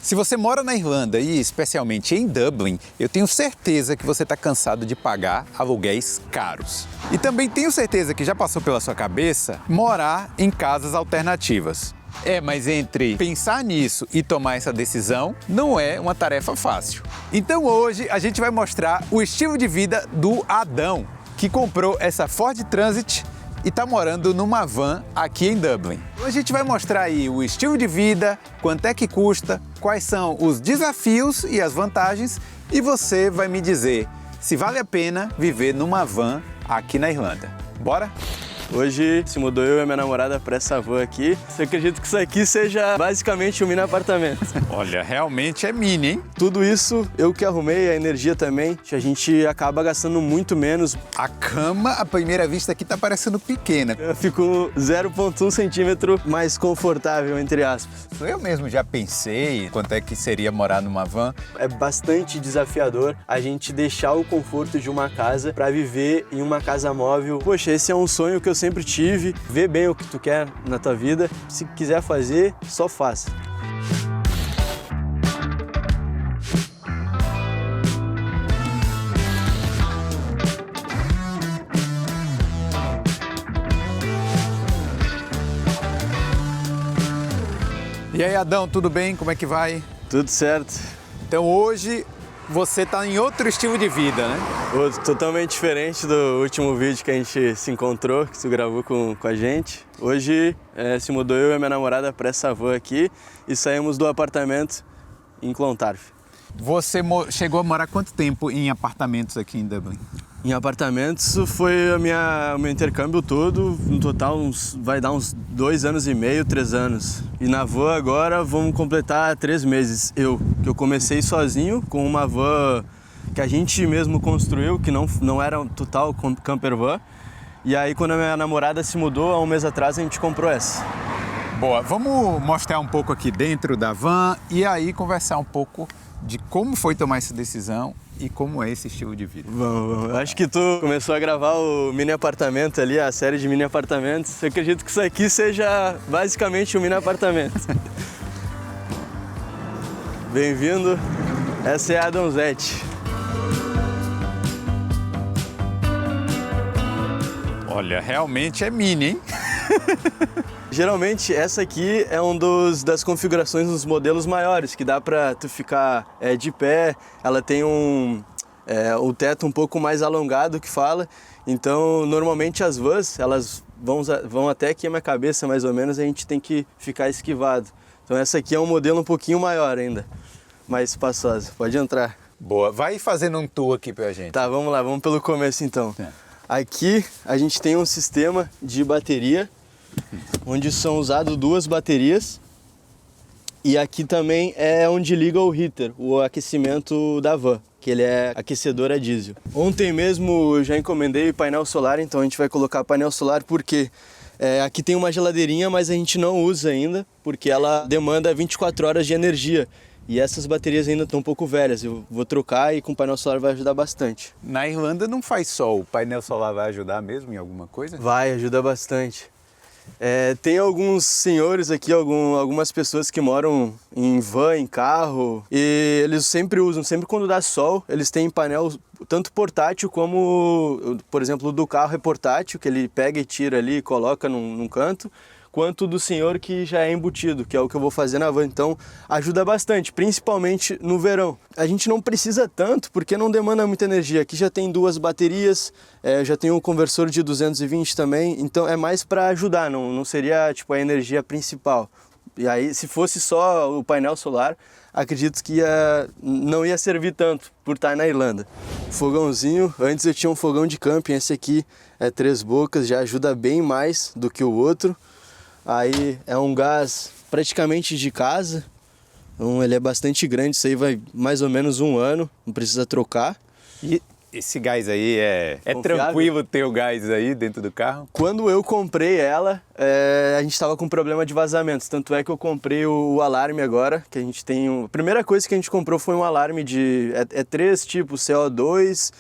Se você mora na Irlanda e especialmente em Dublin, eu tenho certeza que você está cansado de pagar aluguéis caros. E também tenho certeza que já passou pela sua cabeça morar em casas alternativas. Mas entre pensar nisso e tomar essa decisão não é uma tarefa fácil. Então hoje a gente vai mostrar o estilo de vida do Adão, que comprou essa Ford Transit e está morando numa van aqui em Dublin. A gente vai mostrar aí o estilo de vida, quanto é que custa, quais são os desafios e as vantagens, e você vai me dizer se vale a pena viver numa van aqui na Irlanda. Bora? Hoje se mudou eu e minha namorada para essa van aqui. Você acredita que isso aqui seja basicamente um mini apartamento? Olha, realmente é mini, hein? Tudo isso eu que arrumei, a energia também. A gente acaba gastando muito menos. A cama, à primeira vista aqui, tá parecendo pequena. Eu fico 0,1 centímetro mais confortável, entre aspas. Eu mesmo já pensei quanto é que seria morar numa van. É bastante desafiador a gente deixar o conforto de uma casa para viver em uma casa móvel. Poxa, esse é um sonho que eu sempre tive. Vê bem o que tu quer na tua vida. Se quiser fazer, só faça. E aí, Adão, tudo bem? Como é que vai? Tudo certo. Então hoje você tá em outro estilo de vida, né? Totalmente diferente do último vídeo que a gente se encontrou, que tu gravou com a gente. Hoje se mudou eu e minha namorada para essa van aqui e saímos do apartamento em Clontarf. Você chegou a morar quanto tempo em apartamentos aqui em Dublin? Em apartamentos foi o meu intercâmbio todo, no total vai dar uns 2 anos e meio, 3 anos. E na van agora vamos completar 3 meses. Que eu comecei sozinho com uma van que a gente mesmo construiu, que não era um total camper van. E aí quando a minha namorada se mudou, há um mês atrás, a gente comprou essa. Boa, vamos mostrar um pouco aqui dentro da van e aí conversar um pouco de como foi tomar essa decisão e como é esse estilo de vida. Vamos. Acho que tu começou a gravar o mini apartamento ali, a série de mini apartamentos. Eu acredito que isso aqui seja basicamente um mini apartamento. Bem-vindo, essa é a Adãozete. Olha, realmente é mini, hein? Geralmente essa aqui é das configurações dos modelos maiores, que dá pra tu ficar de pé. Ela tem o teto um pouco mais alongado que fala. Então normalmente as vans, elas vão até aqui a minha cabeça mais ou menos, a gente tem que ficar esquivado. Então essa aqui é um modelo um pouquinho maior ainda, mais espaçosa. Pode entrar. Boa, vai fazendo um tour aqui pra gente. Tá, vamos lá, vamos pelo começo então. Aqui a gente tem um sistema de bateria, onde são usadas 2 baterias. E aqui também é onde liga o heater, o aquecimento da van, que ele é aquecedor a diesel. Ontem mesmo eu já encomendei painel solar, então a gente vai colocar painel solar porque aqui tem uma geladeirinha, mas a gente não usa ainda, porque ela demanda 24 horas de energia. E essas baterias ainda estão um pouco velhas, eu vou trocar e com o painel solar vai ajudar bastante. Na Irlanda não faz sol, o painel solar vai ajudar mesmo em alguma coisa? Vai, ajuda bastante. Tem alguns senhores aqui, algumas pessoas que moram em van, em carro, e eles sempre usam, sempre quando dá sol, eles têm painel tanto portátil como, por exemplo, o do carro é portátil, que ele pega e tira ali e coloca num canto, quanto do senhor que já é embutido, que é o que eu vou fazer na van. Então ajuda bastante, principalmente no verão. A gente não precisa tanto porque não demanda muita energia. Aqui já tem 2 baterias, já tem um conversor de 220 também, então é mais para ajudar, não seria tipo a energia principal. E aí se fosse só o painel solar, acredito que não ia servir tanto por estar na Irlanda. Fogãozinho, antes eu tinha um fogão de camping, esse aqui é 3 bocas, já ajuda bem mais do que o outro. Aí é um gás praticamente de casa, então ele é bastante grande, isso aí vai mais ou menos 1 ano, não precisa trocar. E esse gás aí é tranquilo ter o gás aí dentro do carro? Quando eu comprei ela, a gente estava com problema de vazamentos, tanto é que eu comprei o alarme agora, que a gente tem... A primeira coisa que a gente comprou foi um alarme de... 3 tipos, CO2,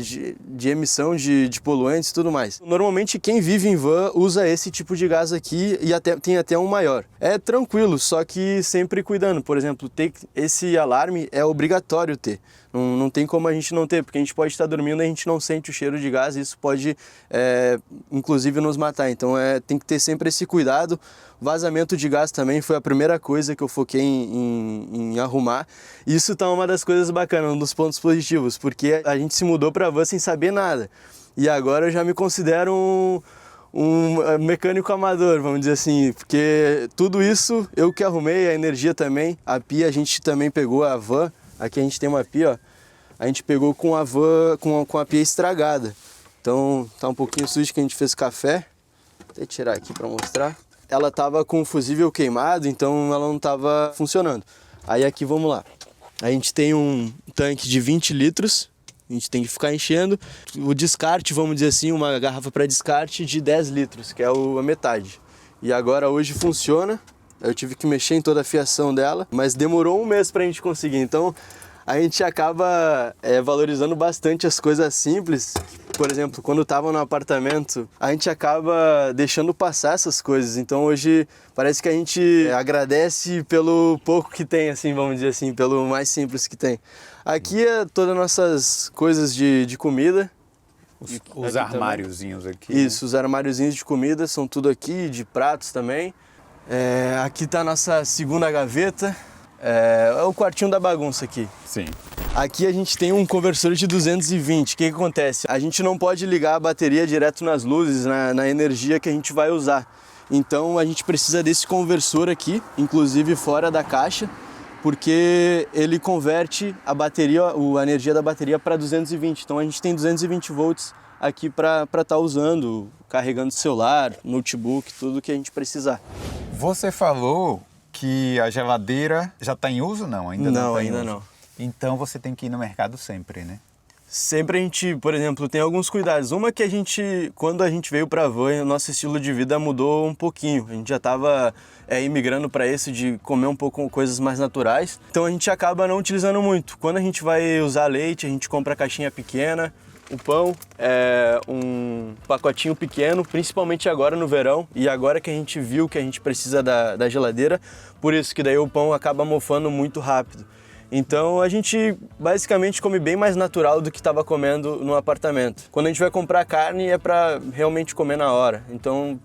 de emissão de poluentes e tudo mais. Normalmente quem vive em van usa esse tipo de gás aqui e tem até um maior. É tranquilo, só que sempre cuidando. Por exemplo, ter esse alarme é obrigatório ter. Não tem como a gente não ter, porque a gente pode estar dormindo e a gente não sente o cheiro de gás e isso pode, inclusive, nos matar. Então tem que ter sempre esse cuidado. Vazamento de gás também foi a primeira coisa que eu foquei em arrumar. Isso tá uma das coisas bacanas, um dos pontos positivos, porque a gente se mudou para a van sem saber nada. E agora eu já me considero um mecânico amador, vamos dizer assim, porque tudo isso eu que arrumei, a energia também, a pia a gente também pegou a van. Aqui a gente tem uma pia, ó, a gente pegou com a van, com a pia estragada. Então tá um pouquinho sujo que a gente fez café. Vou até tirar aqui para mostrar. Ela tava com o fusível queimado, então ela não tava funcionando. Aí aqui, vamos lá. A gente tem um tanque de 20 litros, a gente tem que ficar enchendo. O descarte, vamos dizer assim, uma garrafa para descarte de 10 litros, que é a metade. E agora hoje funciona. Eu tive que mexer em toda a fiação dela, mas demorou um mês pra gente conseguir. Então a gente acaba valorizando bastante as coisas simples. Por exemplo, quando estava no apartamento, a gente acaba deixando passar essas coisas. Então hoje parece que a gente agradece pelo pouco que tem, assim, vamos dizer assim, pelo mais simples que tem. Aqui é todas as nossas coisas de comida. Os armáriozinhos aqui. Isso, os armáriozinhos de comida são tudo aqui, de pratos também. Aqui está a nossa segunda gaveta, é o quartinho da bagunça aqui. Sim. Aqui a gente tem um conversor de 220, o que acontece? A gente não pode ligar a bateria direto nas luzes, na energia que a gente vai usar. Então a gente precisa desse conversor aqui, inclusive fora da caixa, porque ele converte a energia da bateria para 220. Então a gente tem 220 volts aqui para estar usando, carregando celular, notebook, tudo que a gente precisar. Você falou que a geladeira já está em uso? Não, ainda não está em uso. Ainda não. Então você tem que ir no mercado sempre, né? Sempre a gente, por exemplo, tem alguns cuidados. Uma que quando a gente veio para a van, o nosso estilo de vida mudou um pouquinho. A gente já estava imigrando para esse de comer um pouco coisas mais naturais. Então a gente acaba não utilizando muito. Quando a gente vai usar leite, a gente compra a caixinha pequena. O pão é um pacotinho pequeno, principalmente agora no verão. E agora que a gente viu que a gente precisa da geladeira, por isso que daí o pão acaba mofando muito rápido. Então a gente basicamente come bem mais natural do que estava comendo no apartamento. Quando a gente vai comprar carne é para realmente comer na hora. Então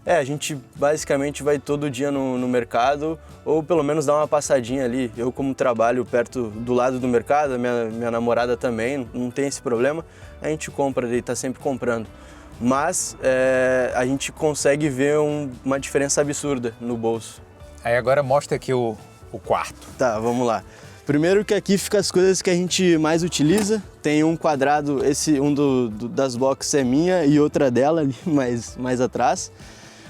a gente basicamente vai todo dia no mercado ou pelo menos dar uma passadinha ali. Eu como trabalho perto do lado do mercado, minha namorada também, não tem esse problema, a gente compra e está sempre comprando. Mas a gente consegue ver uma diferença absurda no bolso. Aí agora mostra aqui o quarto. Tá, vamos lá. Primeiro que aqui fica as coisas que a gente mais utiliza. Tem um quadrado, das boxes é minha e outra dela ali mais atrás.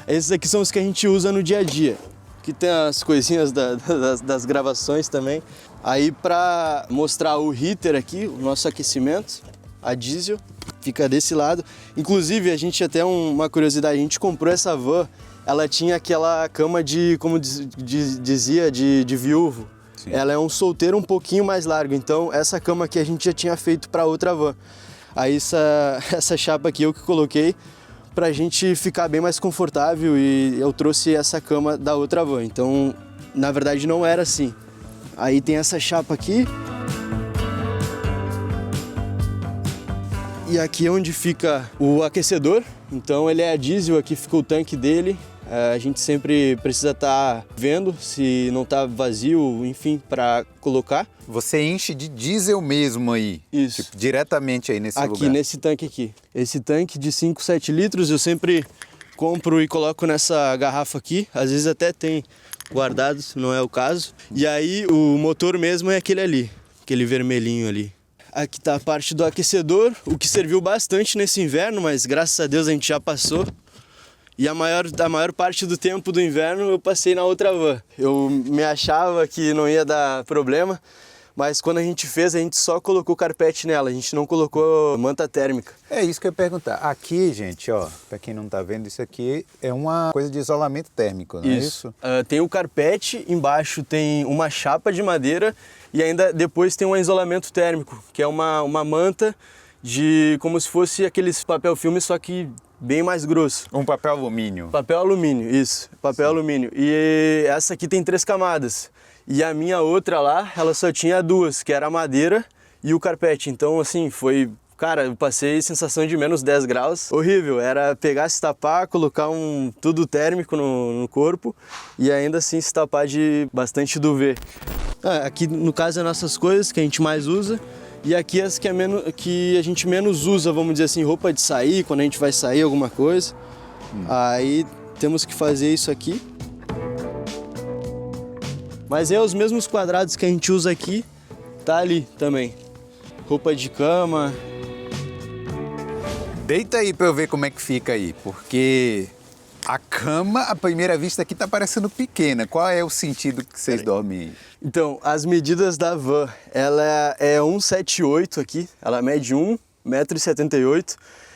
Esses aqui são os que a gente usa no dia a dia. Aqui tem as coisinhas das gravações também. Aí para mostrar o heater aqui, o nosso aquecimento, a diesel, fica desse lado. Inclusive a gente até uma curiosidade, a gente comprou essa van, ela tinha aquela cama como dizia, de viúvo. Sim. Ela é um solteiro um pouquinho mais largo, então essa cama aqui a gente já tinha feito para outra van. Aí essa chapa aqui eu que coloquei pra gente ficar bem mais confortável e eu trouxe essa cama da outra van. Então, na verdade não era assim. Aí tem essa chapa aqui. E aqui é onde fica o aquecedor. Então ele é a diesel, aqui fica o tanque dele. A gente sempre precisa estar vendo se não está vazio, enfim, para colocar. Você enche de diesel mesmo aí? Isso. Tipo, diretamente aí nesse lugar? Aqui, nesse tanque aqui. Esse tanque de 5, 7 litros eu sempre compro e coloco nessa garrafa aqui. Às vezes até tem guardado, se não é o caso. E aí o motor mesmo é aquele ali, aquele vermelhinho ali. Aqui tá a parte do aquecedor, o que serviu bastante nesse inverno, mas graças a Deus a gente já passou. E a maior parte do tempo do inverno eu passei na outra van. Eu me achava que não ia dar problema, mas quando a gente fez, a gente só colocou carpete nela, a gente não colocou manta térmica. É isso que eu ia perguntar. Aqui, gente, ó, pra quem não tá vendo, isso aqui é uma coisa de isolamento térmico, não é isso? Tem o carpete, embaixo tem uma chapa de madeira e ainda depois tem um isolamento térmico, que é uma manta de como se fosse aqueles papel filme, só que bem mais grosso. Um papel alumínio. Papel alumínio, isso, papel alumínio. E essa aqui tem 3 camadas. E a minha outra lá, ela só tinha 2, que era a madeira e o carpete. Então, assim, foi... Cara, eu passei sensação de menos 10 graus. Horrível, era pegar, se tapar, colocar um tudo térmico no corpo e ainda assim se tapar de bastante UV. Aqui, no caso, é nossas coisas que a gente mais usa. E aqui as que a gente menos usa, vamos dizer assim, roupa de sair, quando a gente vai sair alguma coisa. Aí temos que fazer isso aqui. Mas é os mesmos quadrados que a gente usa aqui, tá ali também. Roupa de cama. Deita aí pra eu ver como é que fica aí, porque a cama, à primeira vista aqui, tá parecendo pequena. Qual é o sentido que vocês dormem aí? Então, as medidas da van, ela é 1,78 aqui, ela mede 1,78 m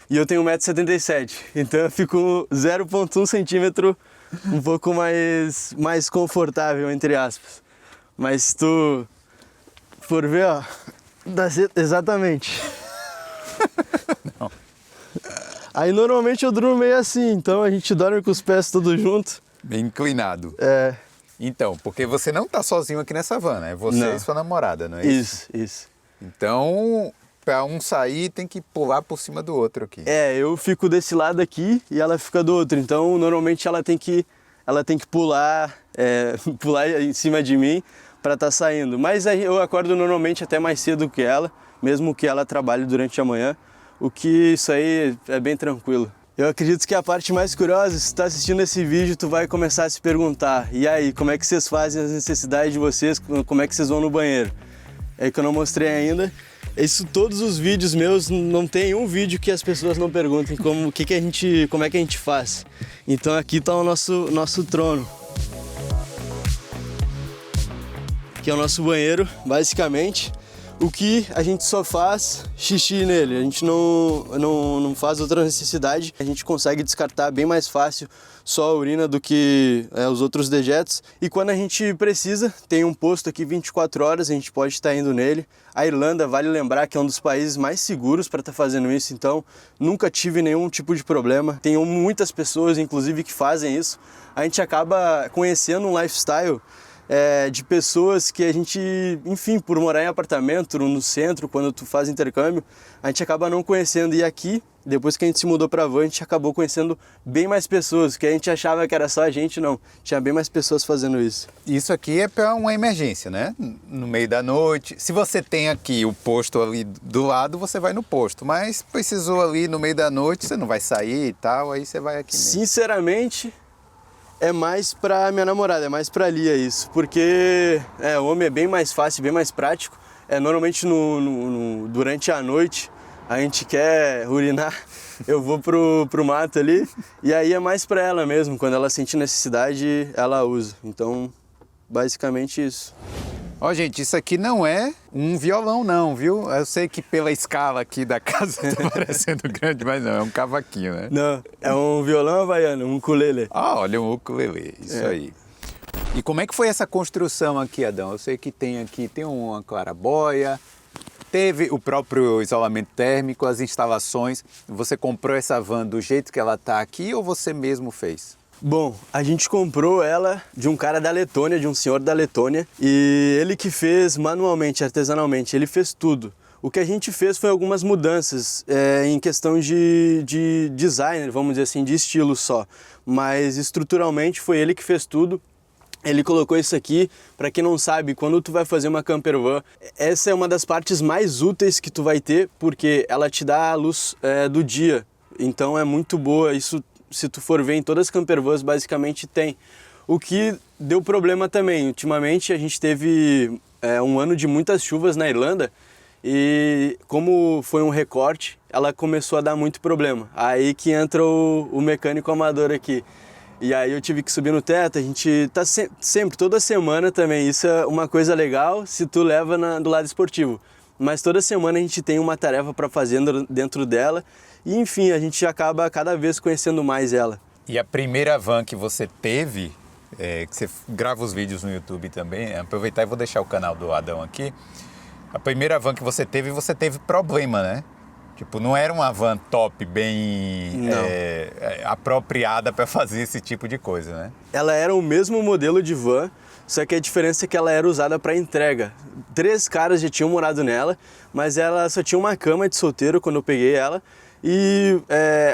e eu tenho 1,77 m. Então eu fico 0,1 centímetro um pouco mais confortável, entre aspas. Mas se tu for ver, ó, exatamente. Não. Aí normalmente eu durmo meio assim, então a gente dorme com os pés tudo junto. Bem inclinado. É. Então, porque você não tá sozinho aqui nessa van, né? Você Não. e sua namorada, não é isso? Isso. Então, pra um sair, tem que pular por cima do outro aqui. É, eu fico desse lado aqui e ela fica do outro. Então, normalmente ela tem que pular, pular em cima de mim para estar saindo. Mas aí eu acordo normalmente até mais cedo que ela, mesmo que ela trabalhe durante a manhã, o que isso aí é bem tranquilo. Eu acredito que a parte mais curiosa, se tu tá assistindo esse vídeo, tu vai começar a se perguntar: e aí, como é que vocês fazem as necessidades de vocês, como é que vocês vão no banheiro? É que eu não mostrei ainda. Isso, todos os vídeos meus, não tem um vídeo que as pessoas não perguntem como é que a gente faz. Então aqui tá o nosso trono, que é o nosso banheiro, basicamente. O que a gente só faz xixi nele, a gente não faz outra necessidade. A gente consegue descartar bem mais fácil só a urina do que os outros dejetos. E quando a gente precisa, tem um posto aqui 24 horas, a gente pode estar indo nele. A Irlanda, vale lembrar que é um dos países mais seguros para estar fazendo isso, então nunca tive nenhum tipo de problema. Tem muitas pessoas, inclusive, que fazem isso. A gente acaba conhecendo um lifestyle de pessoas que a gente, enfim, por morar em apartamento, no centro, quando tu faz intercâmbio, a gente acaba não conhecendo. E aqui, depois que a gente se mudou pra van, a gente acabou conhecendo bem mais pessoas, que a gente achava que era só a gente, não. Tinha bem mais pessoas fazendo isso. Isso aqui é para uma emergência, né? No meio da noite. Se você tem aqui o posto ali do lado, você vai no posto. Mas precisou ali no meio da noite, você não vai sair e tal, aí você vai aqui mesmo. Sinceramente, é mais pra minha namorada, é mais pra Lia isso, porque o homem é bem mais fácil, bem mais prático. Normalmente durante a noite a gente quer urinar, eu vou pro mato ali, e aí é mais pra ela mesmo, quando ela sente necessidade, ela usa. Então, basicamente isso. Ó, gente, isso aqui não é um violão não, viu? Eu sei que pela escala aqui da casa tá parecendo grande, mas não, é um cavaquinho, né? Não, é um violão havaiano, um ukulele. Ah, olha, um ukulele, isso aí. E como é que foi essa construção aqui, Adão? Eu sei que tem uma claraboia, teve o próprio isolamento térmico, as instalações. Você comprou essa van do jeito que ela tá aqui ou você mesmo fez? Bom, a gente comprou ela de um cara da Letônia, de um senhor da Letônia, e ele que fez manualmente, artesanalmente, ele fez tudo. O que a gente fez foi algumas mudanças em questão de design, vamos dizer assim, de estilo só, mas estruturalmente foi ele que fez tudo. Ele colocou isso aqui, para quem não sabe, quando tu vai fazer uma camper van, essa é uma das partes mais úteis que tu vai ter, porque ela te dá a luz do dia, então é muito boa. Isso, se tu for ver em todas as campervans, basicamente tem. O que deu problema também, ultimamente a gente teve um ano de muitas chuvas na Irlanda e como foi um recorte, ela começou a dar muito problema. Aí que entra o mecânico amador aqui. E aí eu tive que subir no teto, a gente tá sempre, toda semana também, isso é uma coisa legal se tu leva do lado esportivo. Mas toda semana a gente tem uma tarefa para fazer dentro dela e enfim, a gente acaba cada vez conhecendo mais ela. E a primeira van que você teve, que você grava os vídeos no YouTube também, aproveitar e vou deixar o canal do Adão aqui. A primeira van que você teve problema, né? Tipo, não era uma van top, bem Não. apropriada para fazer esse tipo de coisa, né? Ela era o mesmo modelo de van, só que a diferença é que ela era usada para entrega. 3 caras já tinham morado nela, mas ela só tinha uma cama de solteiro quando eu peguei ela e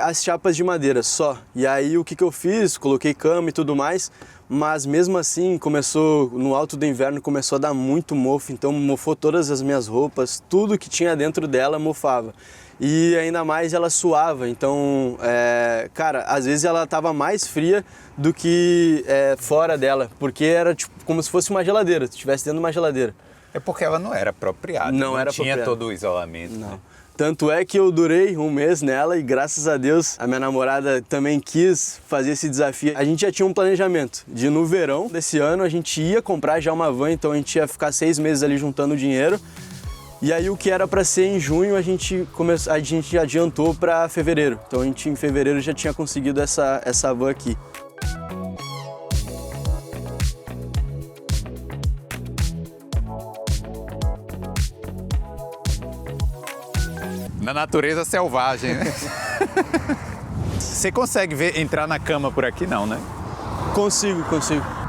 as chapas de madeira só. E aí o que eu fiz? Coloquei cama e tudo mais, mas mesmo assim no alto do inverno começou a dar muito mofo, então mofou todas as minhas roupas, tudo que tinha dentro dela mofava. E ainda mais ela suava, então, cara, às vezes ela estava mais fria do que fora dela, porque era tipo, como se fosse uma geladeira, se estivesse dentro de uma geladeira. É porque ela não era apropriada, Não era tinha apropriada. todo o isolamento. Não. Né? Tanto é que eu durei 1 mês nela e graças a Deus a minha namorada também quis fazer esse desafio. A gente já tinha um planejamento de no verão desse ano a gente ia comprar já uma van, então a gente ia ficar 6 meses ali juntando dinheiro. E aí o que era para ser em junho a gente adiantou para fevereiro. Então a gente em fevereiro já tinha conseguido essa van aqui. Na natureza selvagem, né? Você consegue entrar na cama por aqui não, né? Consigo.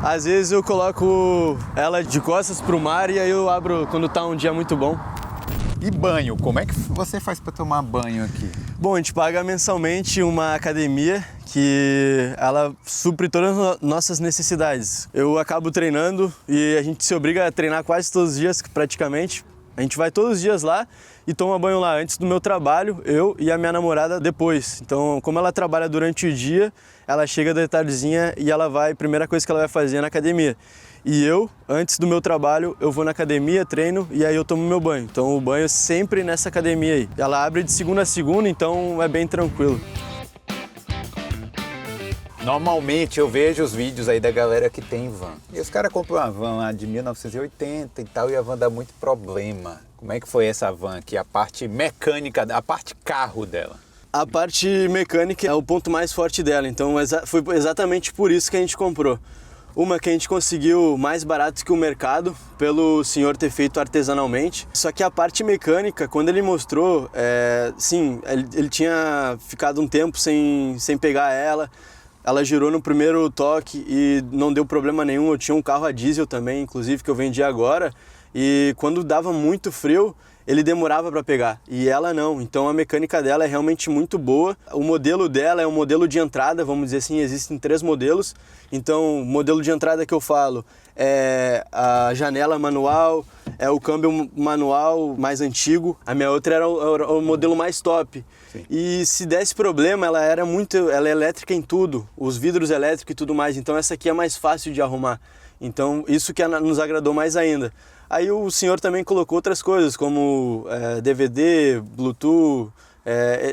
Às vezes eu coloco ela de costas pro mar e aí eu abro quando tá um dia muito bom. E banho, como é que você faz para tomar banho aqui? Bom, a gente paga mensalmente uma academia que ela supre todas as nossas necessidades. Eu acabo treinando e a gente se obriga a treinar quase todos os dias, praticamente. A gente vai todos os dias lá e toma banho lá antes do meu trabalho, eu e a minha namorada depois. Então, como ela trabalha durante o dia, ela chega da tardezinha e a primeira coisa que ela vai fazer é na academia. E eu, antes do meu trabalho, eu vou na academia, treino e aí eu tomo meu banho. Então o banho é sempre nessa academia aí. Ela abre de segunda a segunda, então é bem tranquilo. Normalmente eu vejo os vídeos aí da galera que tem van. E os caras compram uma van lá de 1980 e tal e a van dá muito problema. Como é que foi essa van aqui? A parte mecânica, a parte carro dela? A parte mecânica é o ponto mais forte dela, então foi exatamente por isso que a gente comprou. Uma que a gente conseguiu mais barato que o mercado, pelo senhor ter feito artesanalmente. Só que a parte mecânica, quando ele mostrou, sim, ele tinha ficado um tempo sem pegar ela. Ela girou no primeiro toque e não deu problema nenhum. Eu tinha um carro a diesel também, inclusive, que eu vendi agora. E quando dava muito frio, ele demorava para pegar. E ela não. Então a mecânica dela é realmente muito boa. O modelo dela é um modelo de entrada, vamos dizer assim, existem 3 modelos. Então o modelo de entrada que eu falo é a janela manual, é o câmbio manual mais antigo. A minha outra era o modelo mais top. Sim. E se desse problema, ela é elétrica em tudo, os vidros elétricos e tudo mais. Então essa aqui é mais fácil de arrumar. Então isso que nos agradou mais ainda. Aí o senhor também colocou outras coisas, como DVD, Bluetooth.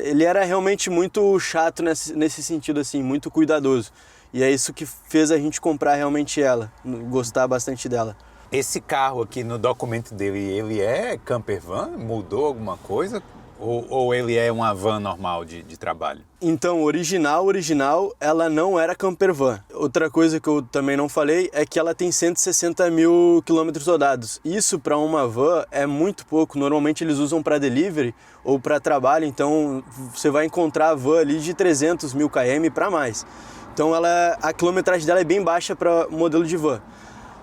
Ele era realmente muito chato nesse sentido, assim, muito cuidadoso. E é isso que fez a gente comprar realmente ela, gostar bastante dela. Esse carro aqui no documento dele, ele é camper van? Mudou alguma coisa? Ou ele é uma van normal de trabalho? Então, original, ela não era camper van. Outra coisa que eu também não falei é que ela tem 160 mil quilômetros rodados. Isso para uma van é muito pouco. Normalmente eles usam para delivery ou para trabalho, então você vai encontrar a van ali de 300 mil km para mais. Então a quilometragem dela é bem baixa para modelo de van.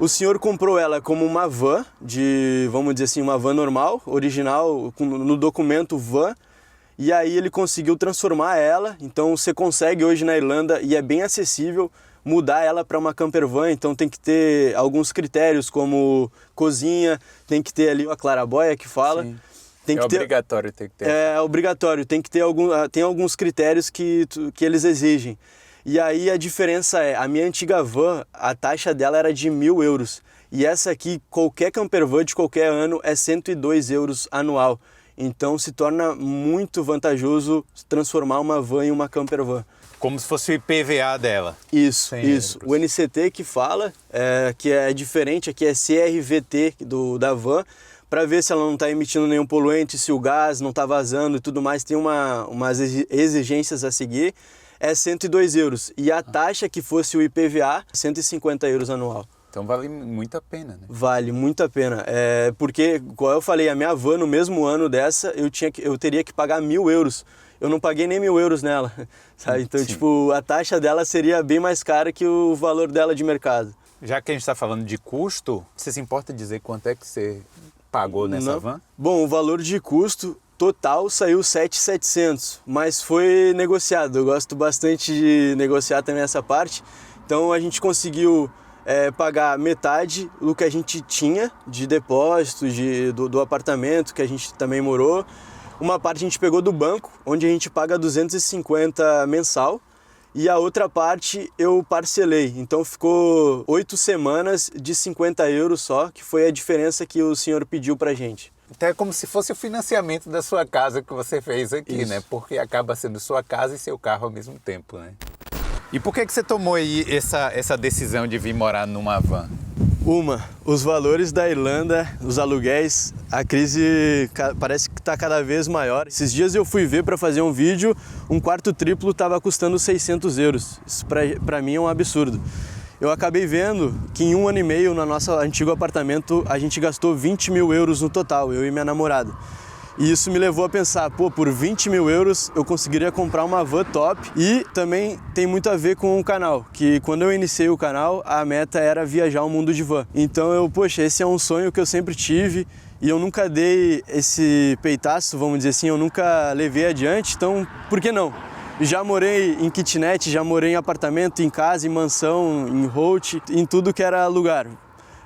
O senhor comprou ela como uma van, vamos dizer assim, uma van normal, original, no documento van, e aí ele conseguiu transformar ela, então você consegue hoje na Irlanda, e é bem acessível, mudar ela para uma camper van, então tem que ter alguns critérios, como cozinha, tem que ter ali a clarabóia que fala. Sim. Obrigatório ter que ter. É obrigatório, tem que ter tem alguns critérios que eles exigem. E aí a diferença a minha antiga van, a taxa dela era de 1.000 euros. E essa aqui, qualquer camper van de qualquer ano, é 102 euros anual. Então se torna muito vantajoso transformar uma van em uma camper van. Como se fosse o IPVA dela. Isso. O NCT que fala, que é diferente, aqui é CRVT da van, para ver se ela não está emitindo nenhum poluente, se o gás não está vazando e tudo mais, tem umas exigências a seguir. É 102 euros. E a taxa que fosse o IPVA, 150 euros anual. Então vale muito a pena, né? Vale muito a pena. Porque, como eu falei, a minha van no mesmo ano dessa, eu teria que pagar 1.000 euros. Eu não paguei nem 1.000 euros nela, sabe? Então, Sim. tipo, a taxa dela seria bem mais cara que o valor dela de mercado. Já que a gente está falando de custo, você se importa dizer quanto é que você pagou nessa van? Bom, o valor de custo total saiu 7.700, mas foi negociado. Eu gosto bastante de negociar também essa parte. Então a gente conseguiu pagar metade do que a gente tinha de depósito do apartamento que a gente também morou. Uma parte a gente pegou do banco, onde a gente paga 250 mensal, e a outra parte eu parcelei. Então ficou 8 semanas de 50 euros só, que foi a diferença que o senhor pediu pra gente. Então é como se fosse o financiamento da sua casa que você fez aqui, Isso. né? Porque acaba sendo sua casa e seu carro ao mesmo tempo, né? E por que você tomou aí essa decisão de vir morar numa van? Os valores da Irlanda, os aluguéis, a crise parece que está cada vez maior. Esses dias eu fui ver para fazer um vídeo, um quarto triplo estava custando 600 euros. Isso para mim é um absurdo. Eu acabei vendo que em 1 ano e meio no nosso antigo apartamento a gente gastou 20.000 euros no total, eu e minha namorada. E isso me levou a pensar, por 20.000 euros eu conseguiria comprar uma van top. E também tem muito a ver com o canal, que quando eu iniciei o canal, a meta era viajar o mundo de van. Então esse é um sonho que eu sempre tive e eu nunca dei esse peitaço, vamos dizer assim, eu nunca levei adiante, então por que não? Já morei em kitnet, já morei em apartamento, em casa, em mansão, em host, em tudo que era lugar.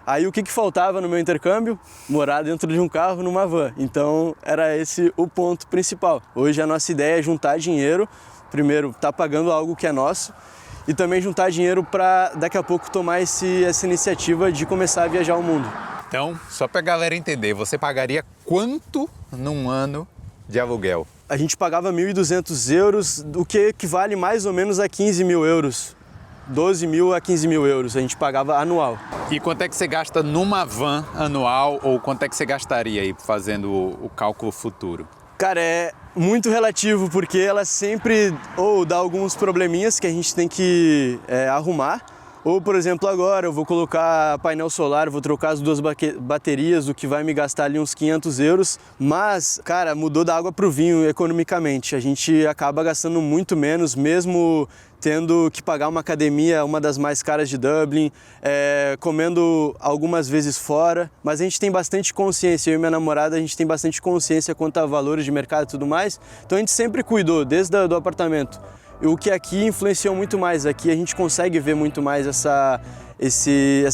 Aí o que faltava no meu intercâmbio? Morar dentro de um carro numa van. Então era esse o ponto principal. Hoje a nossa ideia é juntar dinheiro, primeiro tá pagando algo que é nosso, e também juntar dinheiro para daqui a pouco tomar essa iniciativa de começar a viajar o mundo. Então, só para a galera entender, você pagaria quanto num ano de aluguel? A gente pagava 1.200 euros, o que equivale mais ou menos a 15.000 euros. 12.000 a 15.000 euros a gente pagava anual. E quanto é que você gasta numa van anual, ou quanto é que você gastaria aí fazendo o cálculo futuro? Cara, é muito relativo, porque ela sempre dá alguns probleminhas que a gente tem que arrumar. Ou, por exemplo, agora eu vou colocar painel solar, vou trocar as 2 baterias, o que vai me gastar ali uns 500 euros. Mas, cara, mudou da água pro vinho economicamente. A gente acaba gastando muito menos, mesmo tendo que pagar uma academia, uma das mais caras de Dublin, comendo algumas vezes fora. Mas a gente tem bastante consciência, eu e minha namorada, a gente tem bastante consciência quanto a valores de mercado e tudo mais. Então a gente sempre cuidou, desde o apartamento. O que aqui influenciou muito mais, aqui a gente consegue ver muito mais essa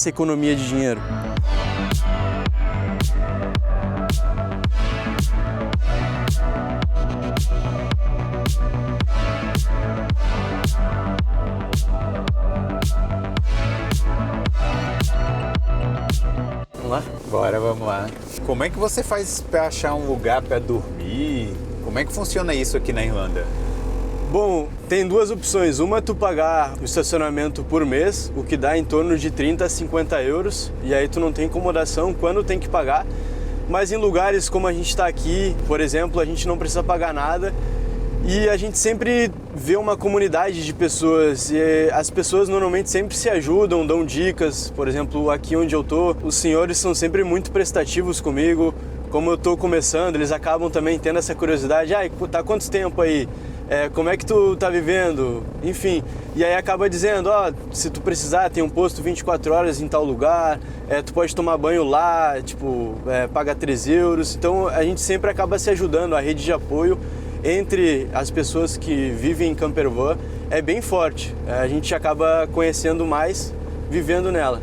economia de dinheiro. Vamos lá? Bora, vamos lá. Como é que você faz para achar um lugar para dormir? Como é que funciona isso aqui na Irlanda? Bom, tem 2 opções. Uma é tu pagar o estacionamento por mês, o que dá em torno de 30 a 50 euros, e aí tu não tem incomodação quando tem que pagar. Mas em lugares como a gente está aqui, por exemplo, a gente não precisa pagar nada e a gente sempre vê uma comunidade de pessoas e as pessoas normalmente sempre se ajudam, dão dicas. Por exemplo, aqui onde eu tô, os senhores são sempre muito prestativos comigo. Como eu tô começando, eles acabam também tendo essa curiosidade. Tá quanto tempo aí? Como é que tu tá vivendo? Enfim, e aí acaba dizendo, se tu precisar, tem um posto 24 horas em tal lugar, tu pode tomar banho lá, paga 3 euros. Então a gente sempre acaba se ajudando, a rede de apoio entre as pessoas que vivem em campervan é bem forte. A gente acaba conhecendo mais vivendo nela.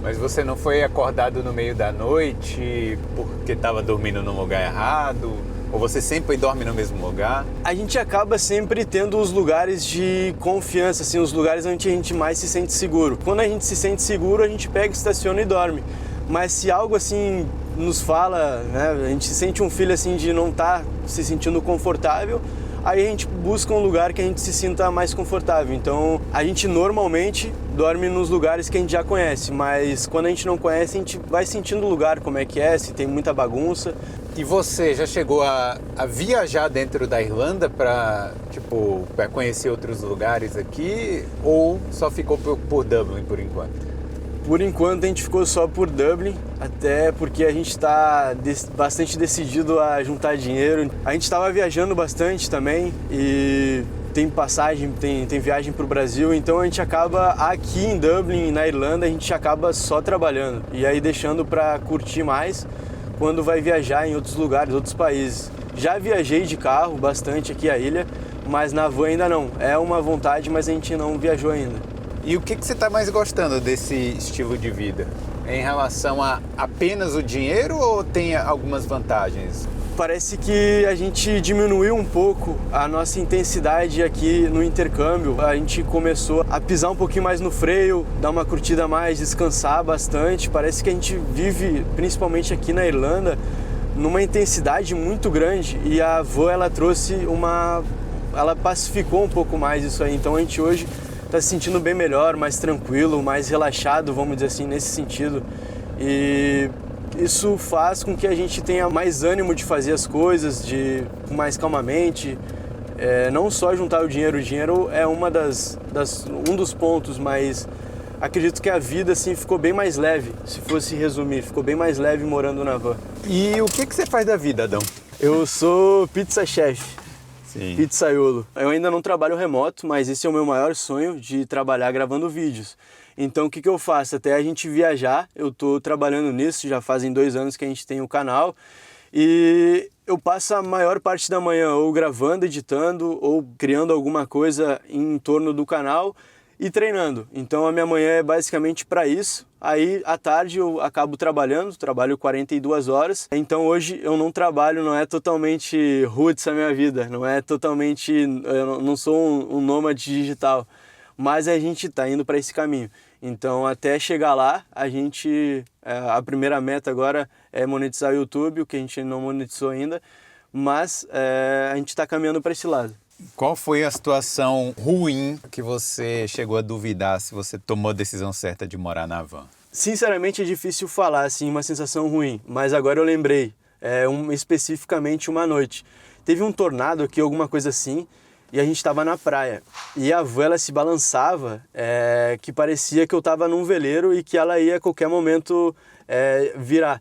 Mas você não foi acordado no meio da noite porque estava dormindo num lugar errado? Ou você sempre dorme no mesmo lugar? A gente acaba sempre tendo os lugares de confiança, assim, os lugares onde a gente mais se sente seguro. Quando a gente se sente seguro, a gente pega, estaciona e dorme. Mas se algo assim nos fala, né, a gente sente um feeling assim de não estar se sentindo confortável, aí a gente busca um lugar que a gente se sinta mais confortável. Então a gente normalmente dorme nos lugares que a gente já conhece, mas quando a gente não conhece, a gente vai sentindo o lugar, como é que é, se tem muita bagunça. E você já chegou a viajar dentro da Irlanda para conhecer outros lugares aqui, ou só ficou por Dublin por enquanto? Por enquanto a gente ficou só por Dublin, até porque a gente está bastante decidido a juntar dinheiro. A gente estava viajando bastante também e tem passagem, tem viagem para o Brasil, então a gente acaba aqui em Dublin, na Irlanda, a gente acaba só trabalhando e aí deixando para curtir mais quando vai viajar em outros lugares, outros países. Já viajei de carro bastante aqui a ilha, mas na van ainda não. É uma vontade, mas a gente não viajou ainda. E o que você está mais gostando desse estilo de vida? Em relação a apenas o dinheiro ou tem algumas vantagens? Parece que a gente diminuiu um pouco a nossa intensidade aqui no intercâmbio. A gente começou a pisar um pouquinho mais no freio, dar uma curtida a mais, descansar bastante. Parece que a gente vive, principalmente aqui na Irlanda, numa intensidade muito grande e a van ela trouxe ela pacificou um pouco mais isso aí. Então a gente hoje está se sentindo bem melhor, mais tranquilo, mais relaxado, vamos dizer assim, nesse sentido. E isso faz com que a gente tenha mais ânimo de fazer as coisas, mais calmamente. Não só juntar o dinheiro é um dos pontos, mas acredito que a vida assim, ficou bem mais leve, se fosse resumir, ficou bem mais leve morando na van. E o que você faz da vida, Adão? Eu sou pizza chef. Sim. Pizzaiolo. Eu ainda não trabalho remoto, mas esse é o meu maior sonho, de trabalhar gravando vídeos. Então o que eu faço? Até a gente viajar, eu estou trabalhando nisso, já fazem 2 anos que a gente tem o canal. E eu passo a maior parte da manhã ou gravando, editando, ou criando alguma coisa em torno do canal e treinando. Então a minha manhã é basicamente para isso. Aí à tarde eu acabo trabalho 42 horas. Então hoje eu não trabalho, não é totalmente roots a minha vida, não é totalmente, eu não sou um nômade digital, mas a gente está indo para esse caminho. Então até chegar lá, a primeira meta agora é monetizar o YouTube, o que a gente não monetizou ainda, mas a gente está caminhando para esse lado. Qual foi a situação ruim que você chegou a duvidar se você tomou a decisão certa de morar na van? Sinceramente é difícil falar assim, uma sensação ruim, mas agora eu lembrei, especificamente uma noite. Teve um tornado aqui, alguma coisa assim, e a gente estava na praia. E a van ela se balançava, que parecia que eu estava num veleiro e que ela ia a qualquer momento virar.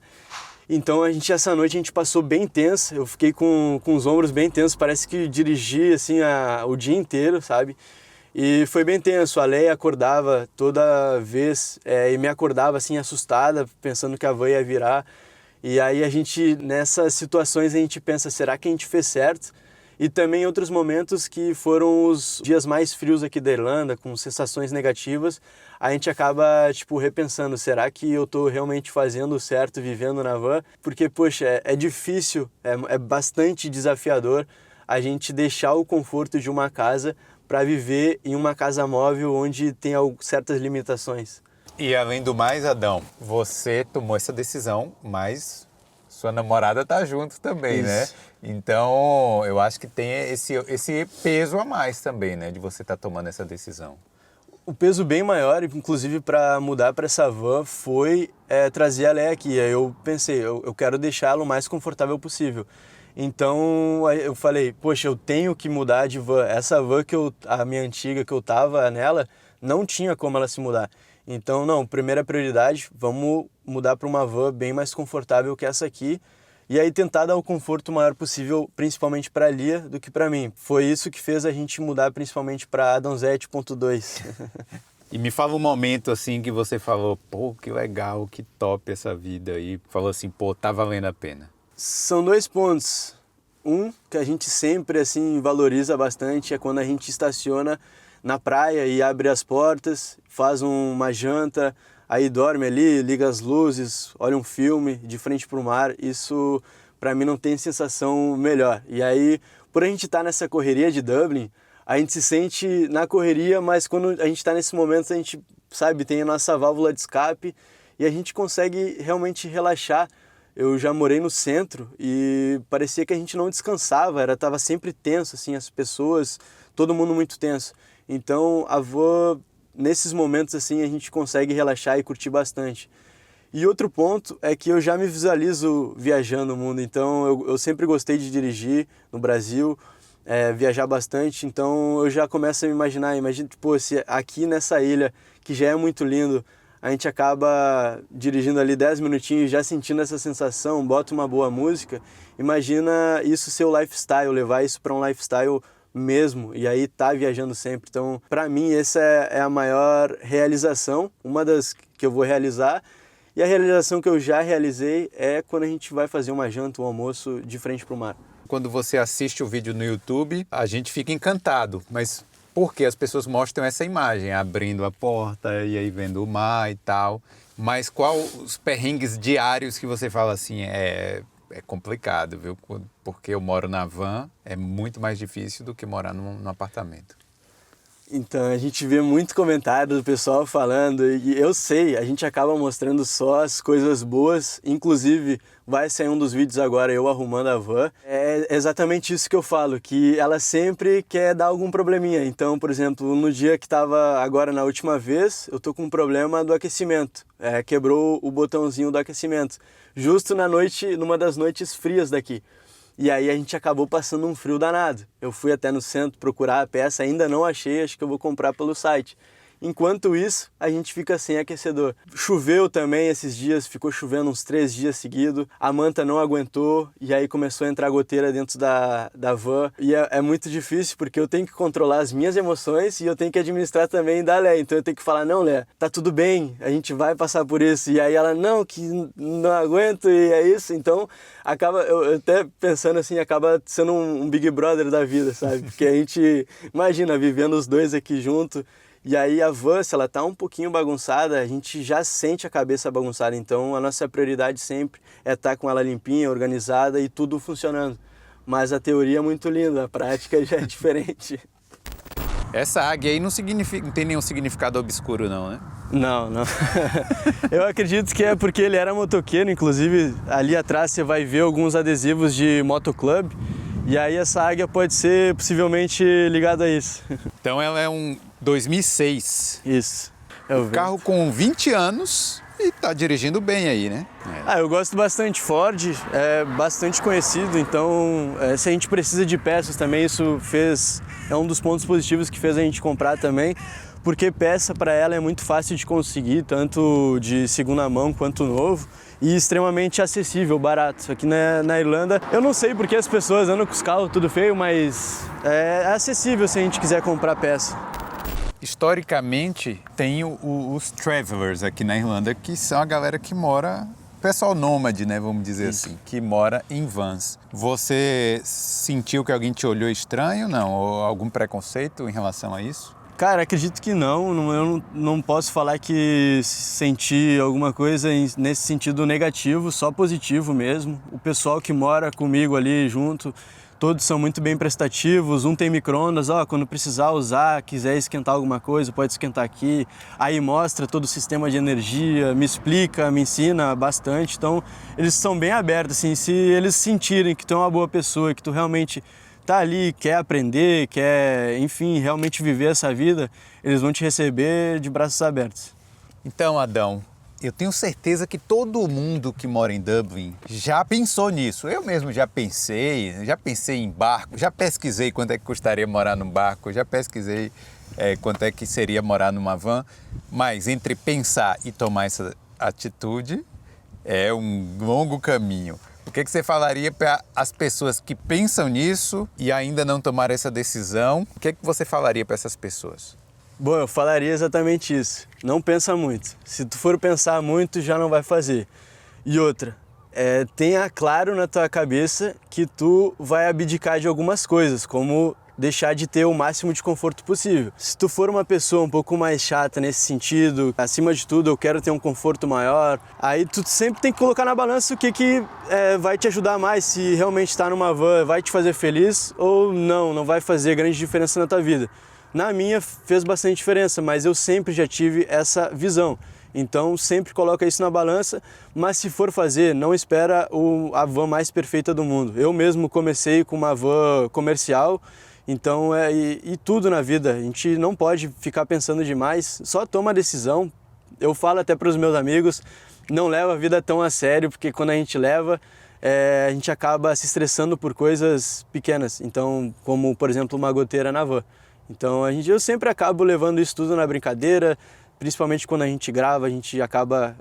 Então essa noite a gente passou bem tensa, eu fiquei com os ombros bem tensos, parece que dirigi assim o dia inteiro, sabe? E foi bem tenso, a Leia acordava toda vez e me acordava assim assustada, pensando que a van ia virar. E aí nessas situações a gente pensa, será que a gente fez certo? E também outros momentos que foram os dias mais frios aqui da Irlanda, com sensações negativas, a gente acaba repensando, será que eu estou realmente fazendo certo vivendo na van? Porque, poxa, é difícil, é bastante desafiador a gente deixar o conforto de uma casa para viver em uma casa móvel onde tem certas limitações. E além do mais, Adão, você tomou essa decisão, mas sua namorada tá junto também, Isso. Né? Então, eu acho que tem esse peso a mais também, né? De você estar tomando essa decisão. O peso bem maior, inclusive para mudar para essa van, foi trazer a Leia aqui. Aí eu pensei, eu quero deixá-la o mais confortável possível. Então eu falei, poxa, eu tenho que mudar de van. Essa van a minha antiga que eu tava nela, não tinha como ela se mudar. Então, não, primeira prioridade, vamos mudar para uma van bem mais confortável que essa aqui. E aí tentar dar o conforto maior possível, principalmente para a Lia, do que para mim. Foi isso que fez a gente mudar principalmente para Adamzete.2. E me fala um momento assim que você falou, pô, que legal, que top essa vida aí. Falou assim, pô, tá valendo a pena. São 2 pontos. Um, que a gente sempre assim valoriza bastante, é quando a gente estaciona na praia e abre as portas, faz uma janta, aí dorme ali, liga as luzes, olha um filme de frente para o mar. Isso para mim não tem sensação melhor. E aí, por a gente estar nessa correria de Dublin, a gente se sente na correria, mas quando a gente está nesse momento, a gente, sabe, tem a nossa válvula de escape e a gente consegue realmente relaxar. Eu já morei no centro e parecia que a gente não descansava, estava sempre tenso, assim, as pessoas, todo mundo muito tenso. Então, a van, nesses momentos assim, a gente consegue relaxar e curtir bastante. E outro ponto é que eu já me visualizo viajando o mundo, então eu sempre gostei de dirigir no Brasil, viajar bastante, então eu já começo a me imagina, tipo, se aqui nessa ilha, que já é muito lindo, a gente acaba dirigindo ali 10 minutinhos já sentindo essa sensação, bota uma boa música. Imagina isso ser o lifestyle, levar isso para um lifestyle mesmo, e aí tá viajando sempre. Então, para mim, essa é a maior realização, uma das que eu vou realizar. E a realização que eu já realizei é quando a gente vai fazer uma janta, um almoço de frente para o mar. Quando você assiste o vídeo no YouTube, a gente fica encantado, mas porque as pessoas mostram essa imagem, abrindo a porta e aí vendo o mar e tal. Mas qual os perrengues diários que você fala assim, é complicado, viu? Porque eu moro na van, é muito mais difícil do que morar num apartamento. Então, a gente vê muito comentário do pessoal falando, e eu sei, a gente acaba mostrando só as coisas boas, inclusive vai sair um dos vídeos agora eu arrumando a van. É exatamente isso que eu falo, que ela sempre quer dar algum probleminha. Então, por exemplo, no dia que estava agora na última vez, eu tô com um problema do aquecimento. Quebrou o botãozinho do aquecimento, justo na noite, numa das noites frias daqui. E aí a gente acabou passando um frio danado. Eu fui até no centro procurar a peça, ainda não achei, acho que eu vou comprar pelo site. Enquanto isso, a gente fica sem aquecedor. Choveu também esses dias, ficou chovendo uns 3 dias seguidos. A manta não aguentou e aí começou a entrar goteira dentro da van. E é muito difícil porque eu tenho que controlar as minhas emoções e eu tenho que administrar também da Lé. Então eu tenho que falar, não, Lé, tá tudo bem, a gente vai passar por isso. E aí ela, não, que não aguento e é isso. Então acaba, eu até pensando assim, acaba sendo um Big Brother da vida, sabe? Porque a gente, imagina, vivendo os dois aqui junto. E aí a van, se ela tá um pouquinho bagunçada, a gente já sente a cabeça bagunçada. Então a nossa prioridade sempre é estar com ela limpinha, organizada e tudo funcionando. Mas a teoria é muito linda, a prática já é diferente. Essa águia aí não tem nenhum significado obscuro não, né? Não. Eu acredito que é porque ele era motoqueiro, inclusive ali atrás você vai ver alguns adesivos de motoclub. E aí essa águia pode ser possivelmente ligada a isso. Então ela é um 2006. Isso. Carro com 20 anos e tá dirigindo bem aí, né? Eu gosto bastante. Ford é bastante conhecido, então se a gente precisa de peças também, isso é um dos pontos positivos que fez a gente comprar também, porque peça para ela é muito fácil de conseguir, tanto de segunda mão quanto novo, e extremamente acessível, barato. Aqui na Irlanda, eu não sei porque as pessoas andam com os carros tudo feio, mas é acessível se a gente quiser comprar peça. Historicamente, tem os travelers aqui na Irlanda, que são a galera que mora, pessoal nômade, né, vamos dizer assim, que mora em vans. Você sentiu que alguém te olhou estranho, não? Ou algum preconceito em relação a isso? Cara, acredito que não. Eu não posso falar que senti alguma coisa nesse sentido negativo, só positivo mesmo. O pessoal que mora comigo ali junto, todos são muito bem prestativos. Um tem micro-ondas, quando precisar usar, quiser esquentar alguma coisa, pode esquentar aqui. Aí mostra todo o sistema de energia, me explica, me ensina bastante. Então, eles são bem abertos, assim, se eles sentirem que tu é uma boa pessoa, que tu realmente tá ali, quer aprender, quer, enfim, realmente viver essa vida, eles vão te receber de braços abertos. Então, Adão, eu tenho certeza que todo mundo que mora em Dublin já pensou nisso. Eu mesmo já pensei em barco, já pesquisei quanto é que custaria morar num barco, já pesquisei quanto é que seria morar numa van, mas entre pensar e tomar essa atitude é um longo caminho. O que você falaria para as pessoas que pensam nisso e ainda não tomaram essa decisão? O que você falaria para essas pessoas? Bom, eu falaria exatamente isso. Não pensa muito. Se tu for pensar muito, já não vai fazer. E outra, tenha claro na tua cabeça que tu vai abdicar de algumas coisas, como deixar de ter o máximo de conforto possível. Se tu for uma pessoa um pouco mais chata nesse sentido, acima de tudo eu quero ter um conforto maior, aí tu sempre tem que colocar na balança o que vai te ajudar mais, se realmente estar numa van vai te fazer feliz ou não vai fazer grande diferença na tua vida. Na minha fez bastante diferença, mas eu sempre já tive essa visão. Então sempre coloca isso na balança, mas se for fazer, não espera a van mais perfeita do mundo. Eu mesmo comecei com uma van comercial. Então, e tudo na vida, a gente não pode ficar pensando demais, só toma a decisão. Eu falo até para os meus amigos, não leva a vida tão a sério, porque quando a gente leva, a gente acaba se estressando por coisas pequenas, então, como, por exemplo, uma goteira na van. Então, eu sempre acabo levando isso tudo na brincadeira, principalmente quando a gente grava, a gente acaba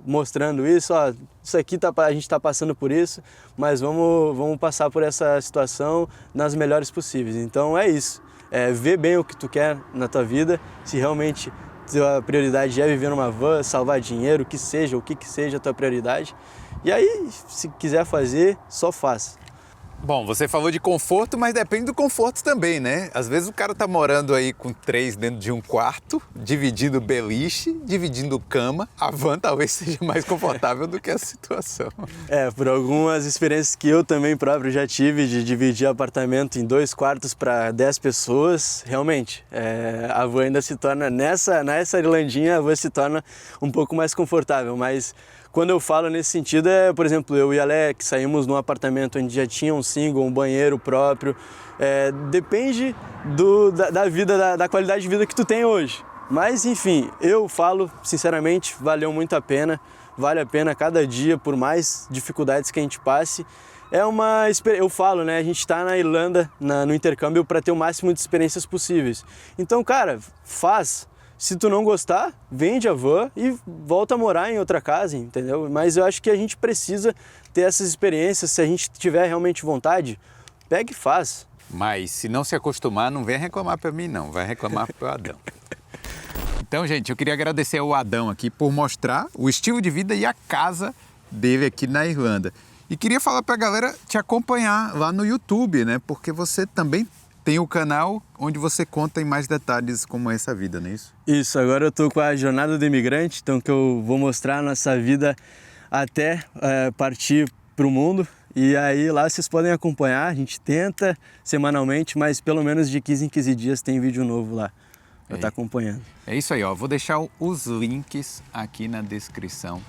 mostrando isso, ó, isso aqui a gente está passando por isso, mas vamos passar por essa situação nas melhores possíveis. Então é isso, ver bem o que tu quer na tua vida, se realmente a prioridade é viver numa van, salvar dinheiro, o que seja a tua prioridade. E aí, se quiser fazer, só faça. Bom, você falou de conforto, mas depende do conforto também, né? Às vezes o cara tá morando aí com 3 dentro de um quarto, dividindo beliche, dividindo cama. A van talvez seja mais confortável do que a situação. Por algumas experiências que eu também próprio já tive de dividir apartamento em 2 quartos para 10 pessoas, realmente, a van ainda se torna, nessa Irlandinha, a van se torna um pouco mais confortável, mas quando eu falo nesse sentido por exemplo, eu e Alex saímos num apartamento onde já tinha um single, um banheiro próprio. Depende da vida, da qualidade de vida que tu tem hoje. Mas enfim, eu falo sinceramente, valeu muito a pena. Vale a pena cada dia, por mais dificuldades que a gente passe. Eu falo, né? A gente está na Irlanda, no intercâmbio, para ter o máximo de experiências possíveis. Então, cara, faz. Se tu não gostar, vende a van e volta a morar em outra casa, entendeu? Mas eu acho que a gente precisa ter essas experiências, se a gente tiver realmente vontade, pega e faz. Mas se não se acostumar, não vem reclamar para mim não, vai reclamar para o Adão. Então, gente, eu queria agradecer ao Adão aqui por mostrar o estilo de vida e a casa dele aqui na Irlanda. E queria falar para a galera te acompanhar lá no YouTube, né? Porque você também tem o canal onde você conta em mais detalhes como é essa vida, não é isso? Isso, agora eu tô com a Jornada do Imigrante, então que eu vou mostrar a nossa vida até partir para o mundo. E aí lá vocês podem acompanhar, a gente tenta semanalmente, mas pelo menos de 15 em 15 dias tem vídeo novo lá para estar acompanhando. É isso aí, ó. Vou deixar os links aqui na descrição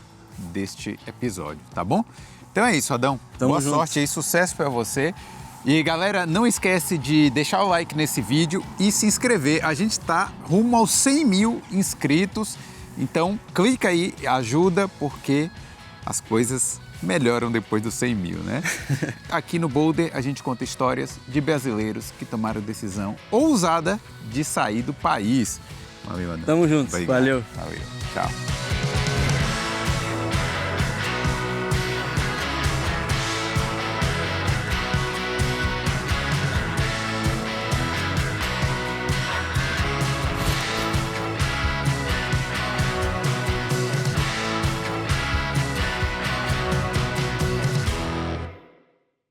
deste episódio, tá bom? Então é isso, Adão. Boa sorte aí, sucesso para você. E galera, não esquece de deixar o like nesse vídeo e se inscrever. A gente tá rumo aos 100 mil inscritos, então clica aí, ajuda, porque as coisas melhoram depois dos 100 mil, né? Aqui no Boulder a gente conta histórias de brasileiros que tomaram decisão ousada de sair do país. Valeu, Adão. Tamo juntos, valeu. Valeu, tchau.